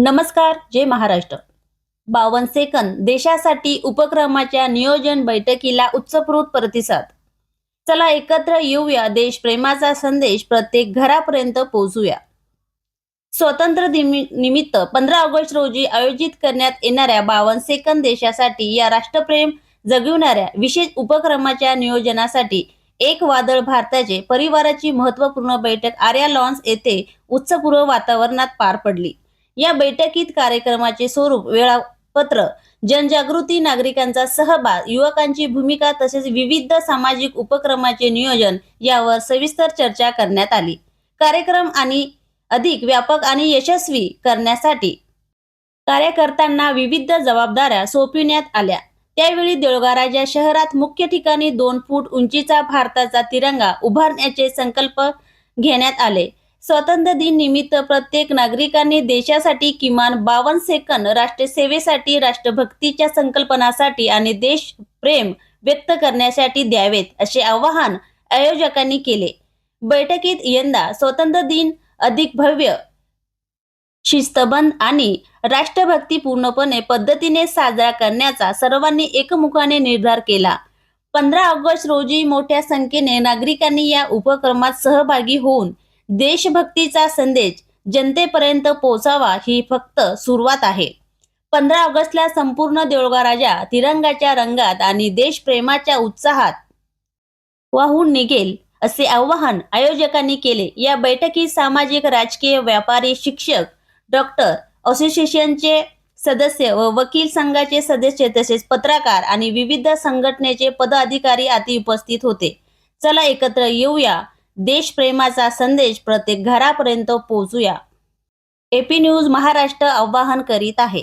नमस्कार, जय महाराष्ट्र. 52 सेकंद देशासाठी उपक्रमाच्या नियोजन बैठकीला उत्स्फूर्त प्रतिसाद. चला एकत्र येऊया, देशप्रेमाचा संदेश प्रत्येक घरापर्यंत पोहोचूया. निमित्त 15 ऑगस्ट रोजी आयोजित करण्यात येणाऱ्या 52 सेकंद देशासाठी या राष्ट्रप्रेम जगविणाऱ्या विशेष उपक्रमाच्या नियोजनासाठी एक वादळ भारताचे परिवाराची महत्त्वपूर्ण बैठक आर्या लॉन्स येथे उत्सवपूर्व वातावरणात पार पडली. या बैठकीत कार्यक्रमाचे स्वरूप, वेळापत्र, जनजागृती, नागरिकांचा सहभाग, युवकांची भूमिका तसेच विविध सामाजिक उपक्रमाचे नियोजन यावर सविस्तर चर्चा करण्यात आली. कार्यक्रम आणि अधिक व्यापक आणि यशस्वी करण्यासाठी कार्यकर्त्यांना विविध जबाबदाऱ्या सोपविण्यात आल्या. त्यावेळी देऊळगाराच्या शहरात मुख्य ठिकाणी 2 फूट उंचीचा भारताचा तिरंगा उभारण्याचे संकल्प घेण्यात आले. स्वातंत्र्य दिन निमित्त प्रत्येक नागरिकांनी देशासाठी किमान 52 सेकंद राष्ट्रसेवेसाठी, राष्ट्रभक्तीच्या संकल्पनासाठी आणि देशप्रेम व्यक्त करण्यासाठी द्यावेत, असे आवाहन आयोजकांनी केले. बैठकीत यंदा स्वातंत्र्य दिन अधिक भव्य, शिस्तबद्ध आणि राष्ट्रभक्तीपूर्णपणे पद्धतीने साजरा करण्याचा सर्वांनी एकमुखाने निर्धार केला. 15 ऑगस्ट रोजी मोठ्या संख्येने नागरिकांनी या उपक्रमात सहभागी होऊन देशभक्तीचा संदेश जनतेपर्यंत पोहोचावा ही फक्त सुरुवात आहे. 15 ऑगस्टला संपूर्ण देऊळगाराच्या तिरंगाच्या रंगात आणि देशप्रेमाच्या उत्साहात वाहून निघेल, असे आवाहन आयोजकांनी केले. या बैठकीत सामाजिक, राजकीय, व्यापारी, शिक्षक, डॉक्टर असोसिएशनचे सदस्य व वकील संघाचे सदस्य तसेच पत्रकार आणि विविध संघटनेचे पदाधिकारी आदी उपस्थित होते. चला एकत्र येऊया, देशप्रेमाचा संदेश प्रत्येक घरापर्यंत पोहोचूया. AP न्यूज महाराष्ट्र आवाहन करीत आहे.